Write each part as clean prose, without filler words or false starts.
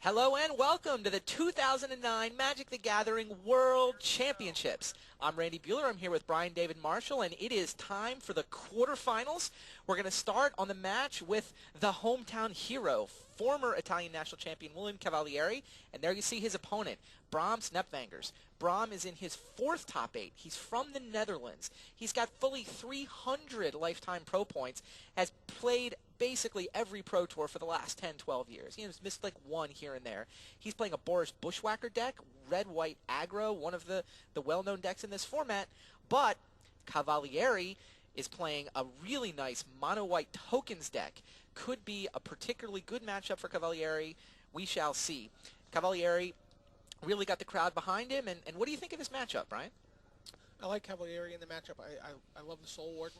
Hello and welcome to the 2009 Magic the Gathering World Championships. I'm Randy Buehler. I'm here with Brian David Marshall, and it is time for the quarterfinals. We're going to start on the match with the hometown hero, former Italian national champion William Cavalieri, and there you see his opponent, Bram Snepvangers. Bram is in his fourth top 8. He's from the Netherlands. He's got fully 300 lifetime pro points, has played basically every pro tour for the last 10, 12 years. He's missed like one here and there. He's playing a Boris Bushwhacker deck, red-white aggro, one of the well-known decks in this format, but Cavalieri is playing a really nice mono-white tokens deck. Could be a particularly good matchup for Cavalieri. We shall see. Cavalieri really got the crowd behind him, and what do you think of this matchup, Brian? I like Cavalieri in the matchup. I love the Soul Warden.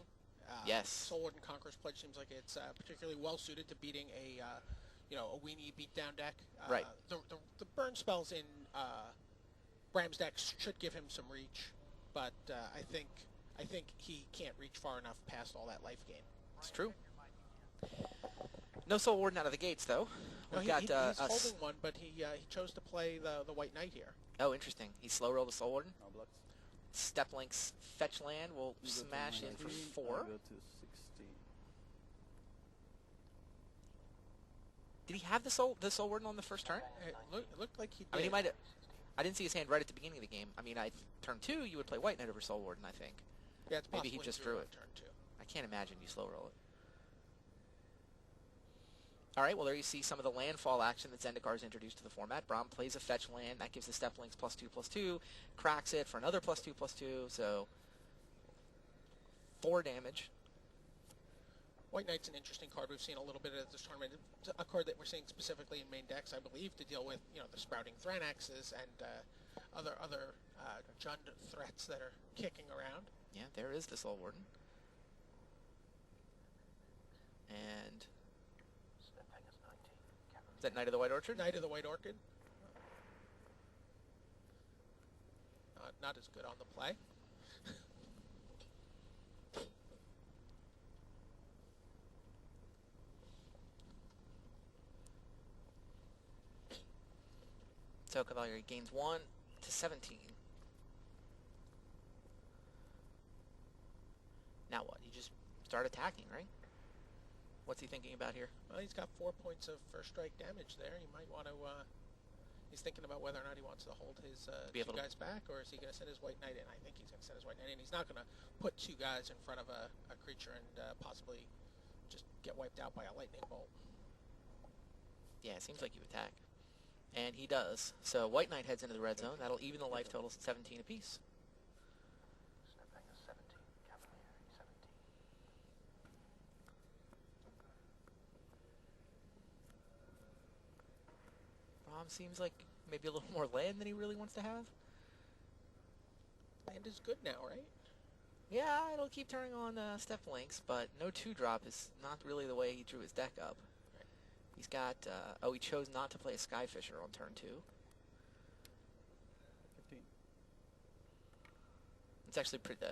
Yes. Soul Warden Conqueror's Pledge seems like it's particularly well suited to beating a weenie beatdown deck. Right. The burn spells in Bram's deck should give him some reach, but I think he can't reach far enough past all that life gain. It's true. No Soul Warden out of the gates, though. He's holding one, but he chose to play the White Knight here. Oh, interesting. He slow rolled the Soul Warden. Steplink's fetch land will smash in for 4. Go to 16. Did he have the Soul Warden on the first turn? It looked like he did. I mean, he might have. I didn't see his hand right at the beginning of the game. I mean, turn 2, you would play White Knight over Soul Warden, I think. Yeah, it's maybe he just drew it. Turn 2. I can't imagine you slow roll it. All right, well, there you see some of the landfall action that Zendikar has introduced to the format. Braum plays a fetch land. That gives the Steplinks +2/+2. Cracks it for another +2/+2, so 4 damage. White Knight's an interesting card. We've seen a little bit at this tournament. It's a card that we're seeing specifically in main decks, I believe, to deal with the sprouting Thanaxes and other Jund threats that are kicking around. Yeah, there is the Soul Warden. And is that Knight of the White Orchard? Knight of the White Orchid. Not as good on the play. So Cavalieri gains 1 to 17. Now what? You just start attacking, right? What's he thinking about here? Well, he's got 4 points of first strike damage there. He might want to. He's thinking about whether or not he wants to hold his 2 guys back, or is he going to send his White Knight in? I think he's going to send his White Knight in. He's not going to put 2 guys in front of a creature and possibly just get wiped out by a lightning bolt. Yeah, it seems like you attack. And he does. So White Knight heads into the red zone. That'll even the life totals at 17 apiece. Rom seems like maybe a little more land than he really wants to have. Land is good now, right? Yeah, it'll keep turning on Steplinks, but no 2-drop is not really the way he drew his deck up. He's got, he chose not to play a Skyfisher on turn 2. 15. It's actually pretty,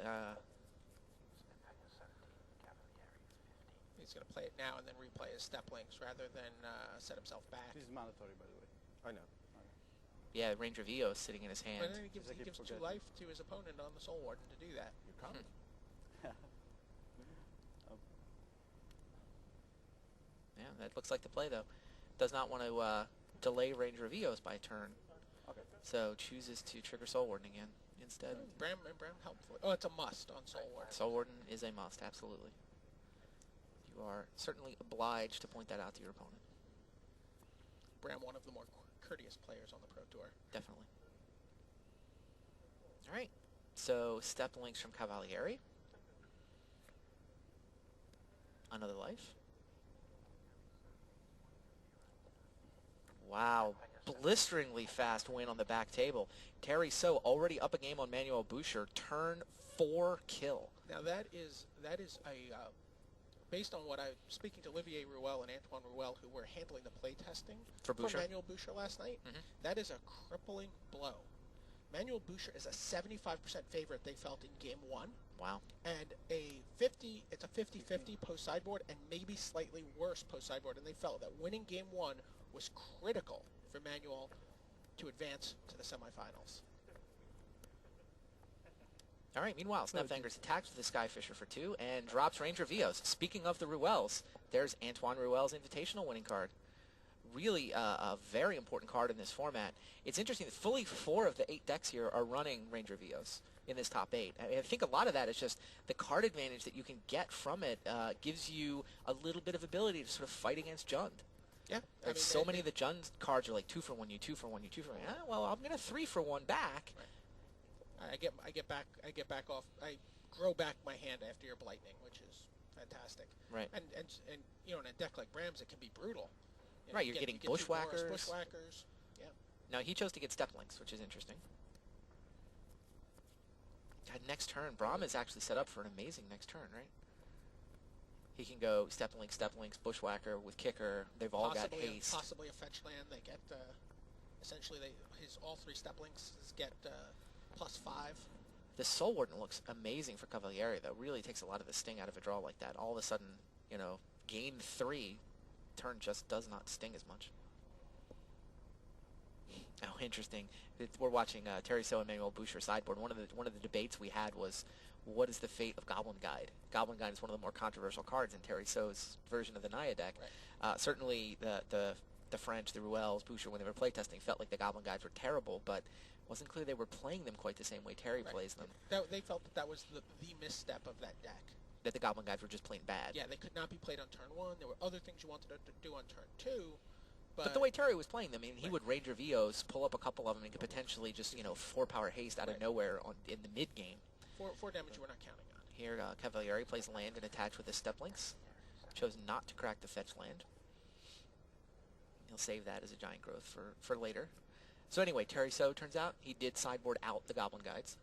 He's going to play it now and then replay his Steplinks rather than set himself back. This is mandatory, by the way. I know. yeah, Ranger of Eos sitting in his hand. But then he gives 2 life to his opponent on the Soul Warden to do that. You're coming. Yeah, that looks like the play, though. Does not want to delay Ranger of Eos by a turn. Okay. So chooses to trigger Soul Warden again instead. Bram helpful. Oh, it's a must on Soul Warden. Soul Warden is a must, absolutely. You are certainly obliged to point that out to your opponent. Bram, one of the more courteous players on the Pro Tour. Definitely. All right. So Steplinks from Cavalieri. Another life. Wow, blisteringly fast win on the back table. Terry So already up a game on Manuel Boucher. Turn 4 kill. Now that is a based on what I speaking to Olivier Ruel and Antoine Ruel, who were handling the play testing for Manuel Boucher last night. That is a crippling blow. Manuel Boucher is a 75% favorite they felt in game 1. Wow. And it's a 50-50 post sideboard and maybe slightly worse post sideboard, and they felt that winning game 1 was critical for Manuel to advance to the semifinals. All right, meanwhile, Snapfingers attacks with the Skyfisher for 2 and drops Ranger Vios. Speaking of the Ruels, there's Antoine Ruel's Invitational winning card. Really a very important card in this format. It's interesting that fully 4 of the 8 decks here are running Ranger Vios in this top 8. I think a lot of that is just the card advantage that you can get from it gives you a little bit of ability to sort of fight against Jund. Yeah. Like so many of the Jund cards are like 2 for 1, you 2 for 1, you 2 for 1. Well, I'm going to 3 for 1 back. Right. I get back off. I grow back my hand after your Blightning, which is fantastic. Right. And you know, in a deck like Bram's, it can be brutal. You know, right. You're getting Bushwhackers. Bushwhackers. Yeah. Now he chose to get Steplinks, which is interesting. God, next turn, Braum is actually set up for an amazing next turn, right? He can go Steplinks, Bushwhacker with Kicker. They've all got haste. Possibly a fetch land. They get essentially all 3 Steplinks get +5. The Soul Warden looks amazing for Cavalieri, though. Really takes a lot of the sting out of a draw like that. All of a sudden, you know, gain 3, turn just does not sting as much. Oh, interesting. We're watching Terry So and Manuel Boucher sideboard. One of the debates we had was, what is the fate of Goblin Guide? Goblin Guide is one of the more controversial cards in Terry So's version of the Naya deck. Right. Certainly, the French, the Ruels, Boucher, when they were playtesting, felt like the Goblin Guides were terrible, but it wasn't clear they were playing them quite the same way Terry plays them. They felt that was the misstep of that deck. That the Goblin Guides were just plain bad. Yeah, they could not be played on turn 1. There were other things you wanted to do on turn 2. But the way Terry was playing them, I mean, he would Ranger Vios, pull up a couple of them, and could potentially just, 4-power haste out of nowhere in the mid-game. 4 damage we're not counting on. Here, Cavalieri plays land and attacks with his Steplinks. Chose not to crack the fetch land. He'll save that as a giant growth for later. So anyway, Terry So, turns out, he did sideboard out the Goblin Guides.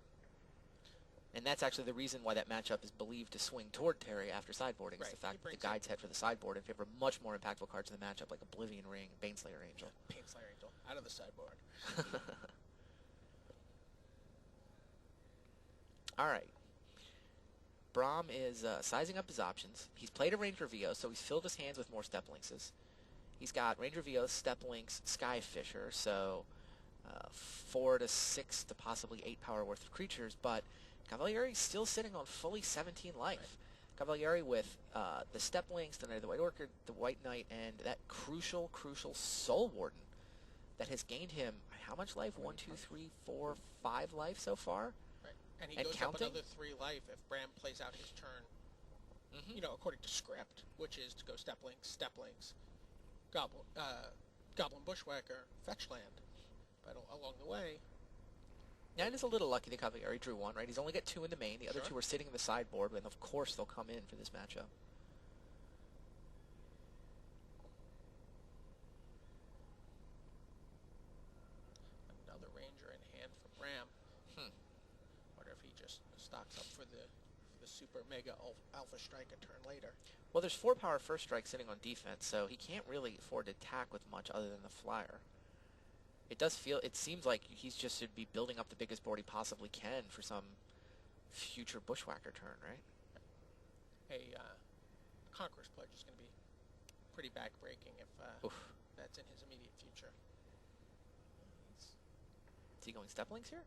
And that's actually the reason why that matchup is believed to swing toward Terry after sideboarding. Is the fact that the Guides head for the sideboard in favor of much more impactful cards in the matchup, like Oblivion Ring, Baneslayer Angel. Baneslayer Angel, out of the sideboard. All right. Braum is sizing up his options. He's played a Ranger Vios, so he's filled his hands with more Steplinkses. He's got Ranger Vios, Steplinks, Skyfisher, so 4 to 6 to possibly 8 power worth of creatures, but Cavalieri's still sitting on fully 17 life. Right. Cavalieri with the Steplinks, the Knight of the White Orchid, the White Knight, and that crucial Soul Warden that has gained him how much life? 1, 2, 3, 4, 5 life so far? Right. And he goes counting? up another 3 life if Bram plays out his turn, according to script, which is to go Steplinks, Goblin Bushwhacker, fetch land. But along the way... Yeah, it is a little lucky that Cavalieri drew 1, right? He's only got 2 in the main. The other 2 are sitting in the sideboard, and of course they'll come in for this matchup. Another Ranger in hand for Bram. Wonder if he just stocks up for the Super Mega Alpha Strike a turn later. Well, there's 4 power first strike sitting on defense, so he can't really afford to attack with much other than the flyer. It seems like he just should be building up the biggest board he possibly can for some future Bushwhacker turn, right? Conqueror's Pledge is going to be pretty back-breaking if that's in his immediate future. Is he going Steplinks here?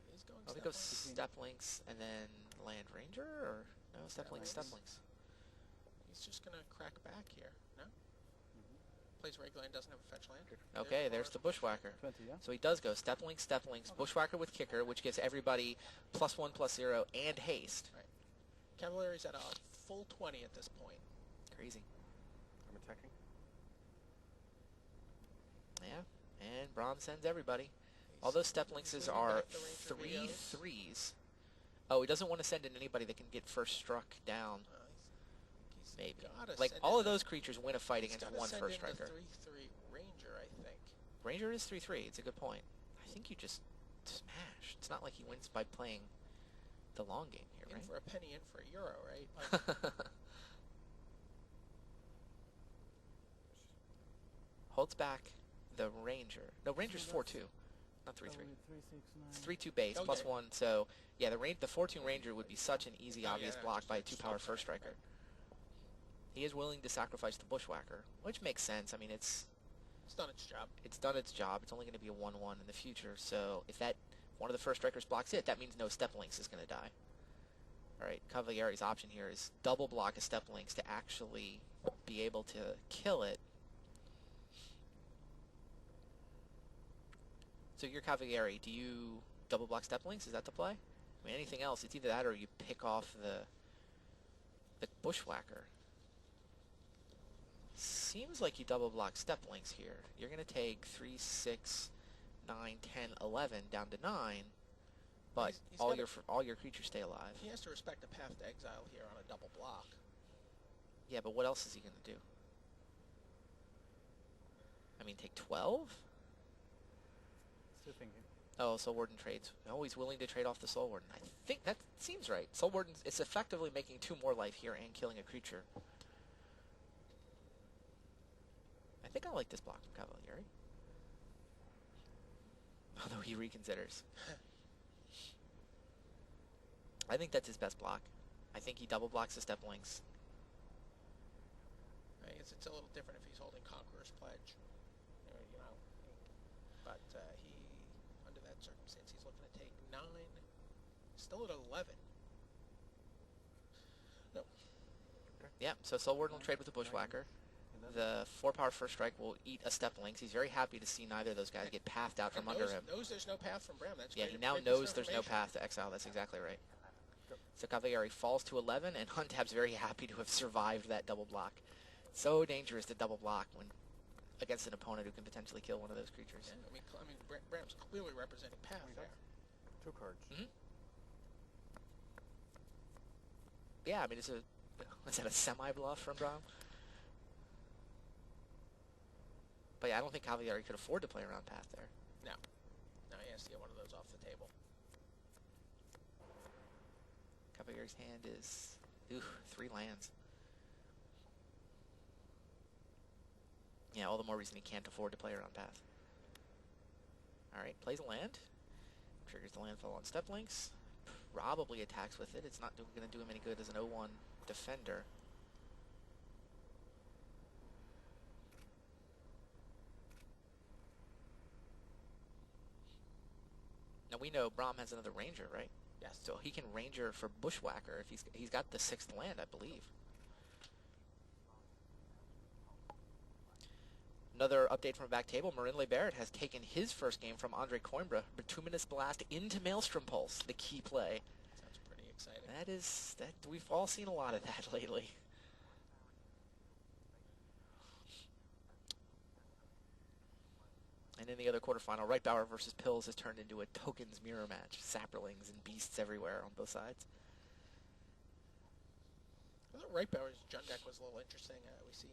He's going Steplinks. He goes Steplinks and then Land Ranger, or no, Steplinks. He's just going to crack back here, no? Plays regular and doesn't have a fetch land. Okay, there's the Bushwhacker. 20, yeah? So he does go Steplinks, Bushwhacker with Kicker, which gives everybody +1/+0 and haste. Right. Cavalieri's at a full 20 at this point. Crazy. I'm attacking. Yeah, and Braum sends everybody. All those Steplinkses are 3 3s. Oh, he doesn't want to send in anybody that can get first struck down. Maybe. Like, all of those creatures win a fight against one first striker. 3/3 Ranger, I think. Ranger is 3/3. It's a good point. I think you just smash. It's not like he wins by playing the long game here, right? In for a penny, in for a euro, right? Holds back the Ranger. No, Ranger's 4/2, not 3/3. It's 3/2 base, +1. So, yeah, the 4/2 Ranger would be such an easy, obvious block by a 2-power first striker. Right. He is willing to sacrifice the Bushwhacker, which makes sense. I mean, it's It's done its job. It's done its job. It's only going to be a 1-1 in the future. So if that one of the first strikers blocks it, that means no Step Links is going to die. All right, Cavalieri's option here is double block a Step Links to actually be able to kill it. So you're Cavalieri. Do you double block Step Links? Is that the play? I mean, anything else, it's either that or you pick off the Bushwhacker. Seems like you double block Step Links here. You're going to take 3, 6, 9, 10, 11 down to 9, but all your creatures stay alive. He has to respect the path to exile here on a double block. Yeah, but what else is he going to do? I mean, take 12? Still thinking. Oh, Soul Warden trades. Oh, he's willing to trade off the Soul Warden. I think that seems right. Soul Warden is effectively making 2 more life here and killing a creature. I think I like this block from Cavalieri. Although he reconsiders. I think that's his best block. I think he double blocks the Step Links. I guess it's a little different if he's holding Conqueror's Pledge. You know, but he, under that circumstance, he's looking to take 9. Still at 11. No. Yeah, so Soul Warden will trade with the Bushwhacker. The 4-power first strike will eat a Step Links. He's very happy to see neither of those guys get pathed out from under him. Knows there's no path from Bram. That's yeah, great. He now knows there's no path to exile. That's exactly right. So Cavalieri falls to 11, and Huntab's very happy to have survived that double block. So dangerous to double block when against an opponent who can potentially kill one of those creatures. Yeah, I mean, Bram's clearly representing path there. 2 cards. Mm-hmm. Yeah, I mean, is that a semi-bluff from Bram? But yeah, I don't think Cavalieri could afford to play around path there. No. No, he has to get one of those off the table. Cavalieri's hand is 3 lands. Yeah, all the more reason he can't afford to play around path. All right, plays a land. Triggers the landfall on Step Links. Probably attacks with it. It's not going to do him any good as an 0-1 defender. Now we know Braum has another Ranger, right? Yes. So he can Ranger for Bushwhacker if he's got the 6th land, I believe. Another update from back table, Marin Barrett has taken his first game from Andre Coimbra. Bituminous Blast into Maelstrom Pulse, the key play. Sounds pretty exciting. We've all seen a lot of that lately. And in the other quarterfinal, Reitbauer versus Pills has turned into a tokens mirror match. Saplings and beasts everywhere on both sides. I thought Reitbauer's Jund deck was a little interesting. We see,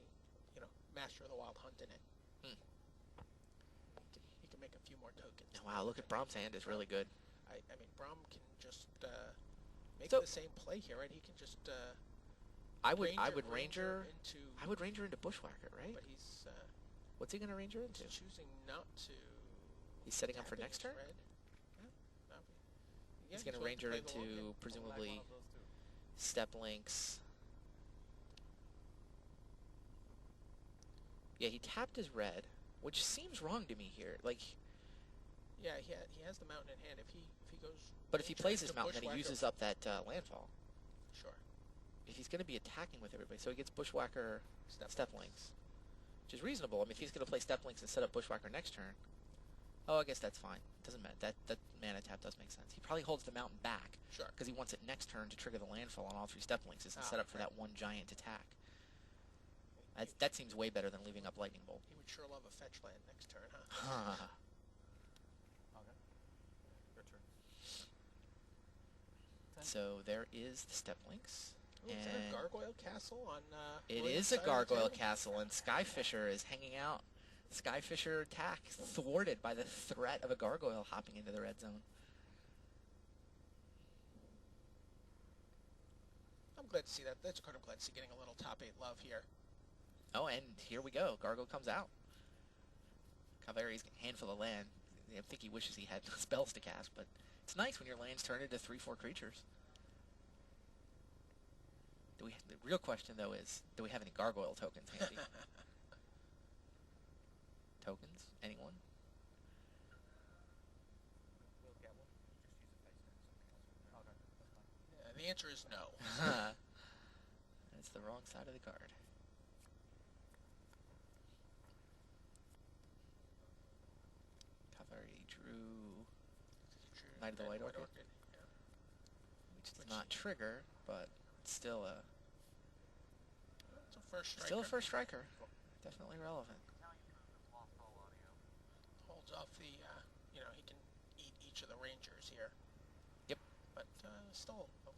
Master of the Wild Hunt in it. He can make a few more tokens. Wow, look at Brahm's hand is really good. I mean, Braum can just make the same play here, right? He can just I would Ranger into Bushwhacker, right? But he's what's he going to Ranger into? He's choosing not to. He's setting up for next turn? Yeah, he's going to Ranger into, presumably, Step Links. Yeah, he tapped his red, which seems wrong to me here. Like, yeah, he has the mountain in hand. If he goes, but if he plays his mountain, then he uses up that landfall. Sure. If he's going to be attacking with everybody, so he gets Bushwhacker, Step Links, which is reasonable. I mean, if he's going to play Step Links and set up Bushwhacker next turn, I guess that's fine. Doesn't matter. That mana tap does make sense. He probably holds the mountain back, sure, because he wants it next turn to trigger the landfall on all 3 Step Links and set up for that one giant attack. That seems way better than leaving up Lightning Bolt. He would sure love a fetch land next turn, huh? Okay. Your turn. So there is the Step Links. Ooh, is that a Gargoyle Castle on it is a Gargoyle Castle, and Skyfisher is hanging out. Skyfisher attack thwarted by the threat of a Gargoyle hopping into the red zone. I'm glad to see that. That's good. I'm glad to see getting a little top 8 love here. Oh, and here we go. Gargoyle comes out. Cavalieri's handful of land. I think he wishes he had spells to cast, but it's nice when your lands turn into 3-4 creatures. The real question, though, is do we have any Gargoyle tokens handy? tokens? Anyone? We'll get one. Just use a face next. Okay, that's fine. The answer is no. That's the wrong side of the card. Cavalry drew Knight of the White Orchid. Yeah. Which does not trigger, but it's still a First striker. still a first striker. Definitely relevant. Holds off the, you know, he can eat each of the rangers here. Yep. But still a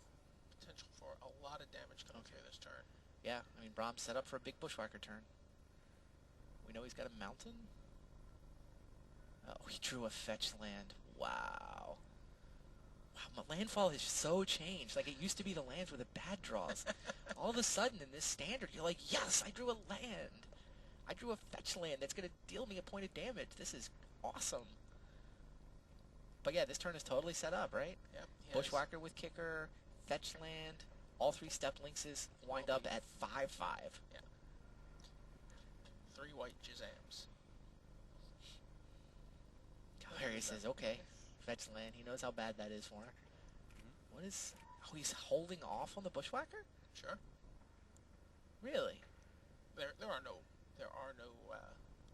potential for a lot of damage coming through this turn. Yeah, I mean, Brahms set up for a big bushwhacker turn. We know he's got a mountain. Oh, he drew a fetch land. Wow. Wow, my landfall has so changed. Like, it used to be the lands were the bad draws. All of a sudden, in this standard, you're like, yes, I drew a land. I drew a fetch land that's going to deal me a point of damage. This is awesome. But yeah, this turn is totally set up, right? Yep. Bushwhacker with kicker, fetch land, all 3 step lynxes wind up at 5/5. Yeah. 3 white Jizams. Cavalry says, okay, fetch land. He knows how bad that is for him. What is... Oh, he's holding off on the bushwhacker? Sure. Really? There are no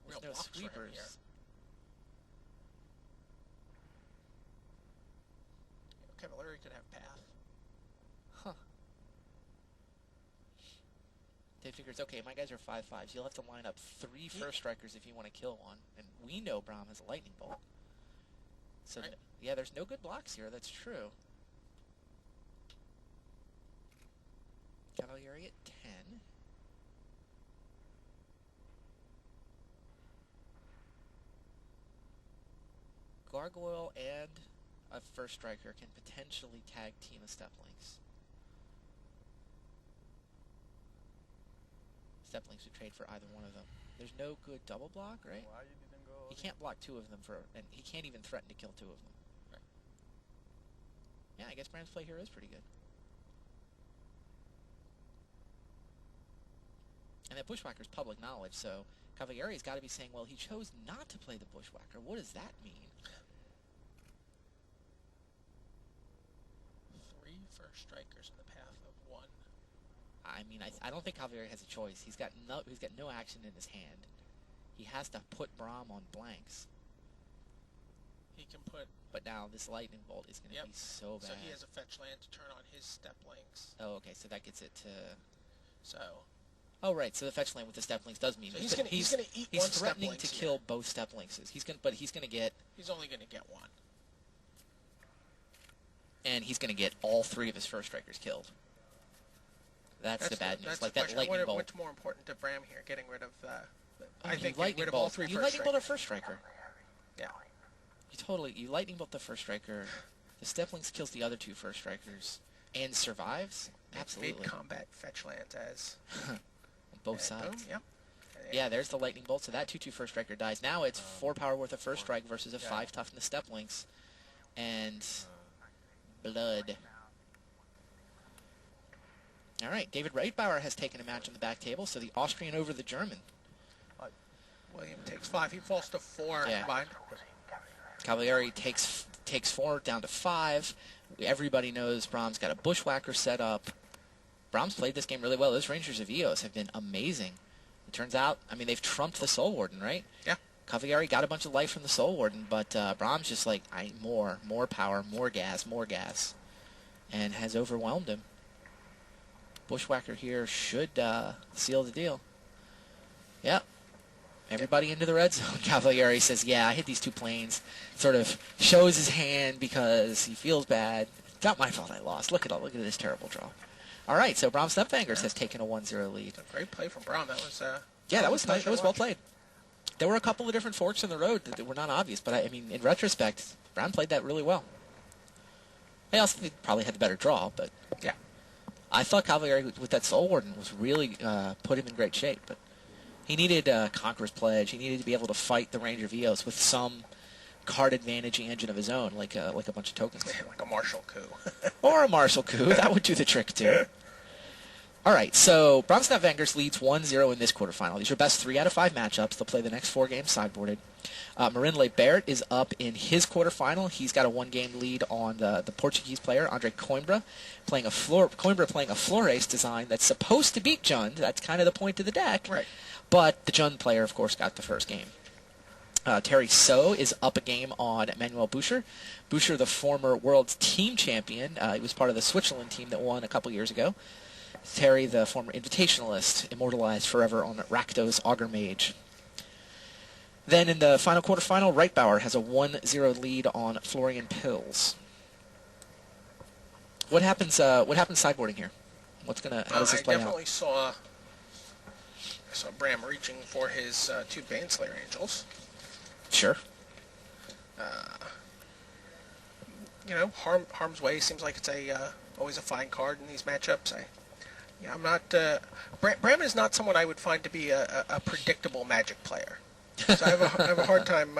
real There's no blocks for him sweepers. here. Cavalieri could have path. Huh. Dave figures, okay, my guys are 5/5s. You'll have to line up 3 first strikers if you want to kill one. And we know Brahm has a lightning bolt. So, right. Yeah, there's no good blocks here. That's true. Cavalieri at 10. Gargoyle and a first striker can potentially tag team a Steplings. Steplings would trade for either one of them. There's no good double block, right? Why you didn't go? He can't block 2 of them and he can't even threaten to kill 2 of them. Right. Yeah, I guess Bram's play here is pretty good. And that bushwhacker's public knowledge, so Cavalieri's got to be saying, well, he chose not to play the bushwhacker. What does that mean? 3 first strikers in the path of 1. I mean, I don't think Cavalieri has a choice. He's got no action in his hand. He has to put Brahm on blanks. He can put... But now this lightning bolt is going to be so bad. So he has a fetch land to turn on his step links. Oh, okay, so that gets it to... So... Oh, right, so the fetch land with the step links does mean... So he's going to eat he's one threatening step to links kill here. both step linkses. But he's going to get... He's only going to get 1. And he's going to get all 3 of his first strikers killed. That's the bad news. That's Like the that question. lightning bolt. What's more important to Bram here? Getting rid of... Oh, I think you getting rid of all 3 you first lightning bolt a strikers. first striker. Yeah. You lightning bolt the first striker. The step links kills the other 2 first strikers and survives. Absolutely. Mid combat fetch lands as On both sides. Boom, yep. Yeah, there's the lightning bolt. So that 2/2 first striker dies. Now it's 4 power worth of first strike versus a 5 toughness step links, and blood. All right, David Reitbauer has taken a match on the back table. So the Austrian over the German. William takes 5. He falls to 4 Yeah. combined. Cavalieri takes 4 down to 5. Everybody knows Brahms got a bushwhacker set up. Brahms played this game really well. Those Rangers of Eos have been amazing. It turns out, I mean, they've trumped the Soul Warden, right? Yeah. Cavalieri got a bunch of life from the Soul Warden, but Brahms just like, more power, more gas, and has overwhelmed him. Bushwhacker here should seal the deal. Yep. Everybody into the red zone. Cavalieri says, yeah, I hit these 2 planes. Sort of shows his hand because he feels bad. It's not my fault I lost. Look at this terrible draw. All right, so Bram Stepfangers has taken a 1-0 lead. Great play from Braum. That was that was nice. That was well played. There were a couple of different forks in the road that were not obvious, but I mean, in retrospect, Braum played that really well. I also think he probably had the better draw, but yeah, I thought Cavalieri with that Soul Warden was really put him in great shape. But he needed Conqueror's Pledge. He needed to be able to fight the Ranger of Eos with some card advantaging engine of his own, like a bunch of tokens. like a martial coup. Or a martial coup. That would do the trick, too. All right, so Bronsnap Vengers leads 1-0 in this quarterfinal. These are best 3 out of 5 matchups. They'll play the next 4 games sideboarded. Marin Lebert is up in his quarterfinal. He's got a 1-game lead on the Portuguese player, Andre Coimbra, playing a Flores design that's supposed to beat Jund. That's kind of the point of the deck. Right. But the Jund player, of course, got the first game. Terry So is up a game on Manuel Boucher. Boucher, the former world team champion. He was part of the Switzerland team that won a couple years ago. Terry, the former invitationalist, immortalized forever on Rakdos Augur Mage. Then in the final quarterfinal, Reitbauer has a 1-0 lead on Florian Pills. What happens sideboarding here? How does this play out? I definitely saw Bram reaching for his 2 Baneslayer Angels. Sure. Harm's Way seems like it's always a fine card in these matchups. I'm not. Bram is not someone I would find to be a predictable Magic player. So I have a hard time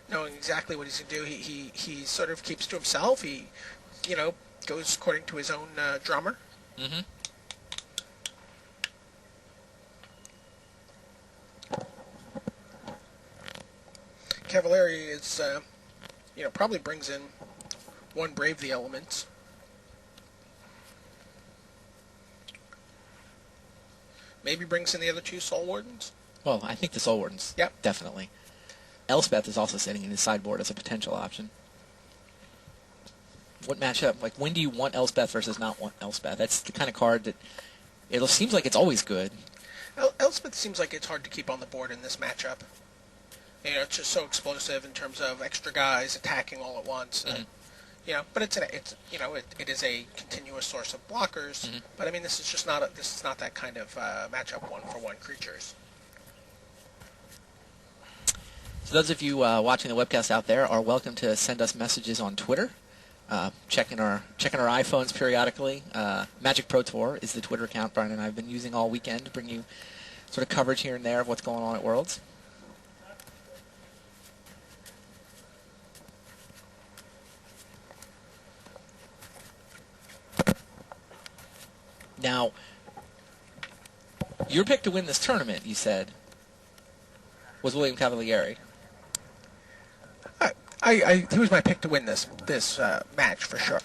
knowing exactly what he's going to do. He sort of keeps to himself. He, goes according to his own drummer. Mm-hmm. Cavalieri is, probably brings in 1 Brave the Elements. Maybe brings in the other 2 Soul Wardens. Well, I think the Soul Wardens. Yep. Definitely. Elspeth is also sitting in his sideboard as a potential option. What matchup? Like, when do you want Elspeth versus not want Elspeth? That's the kind of card that it seems like it's always good. Elspeth seems like it's hard to keep on the board in this matchup. It's just so explosive in terms of extra guys attacking all at once. Mm-hmm. But it is a continuous source of blockers. Mm-hmm. But I mean, this is not that kind of matchup 1-for-1 creatures. So those of you watching the webcast out there are welcome to send us messages on Twitter. Checking our iPhones periodically. Magic Pro Tour is the Twitter account Brian and I have been using all weekend to bring you sort of coverage here and there of what's going on at Worlds. Now, your pick to win this tournament, you said, was William Cavalieri. He was my pick to win this match for sure.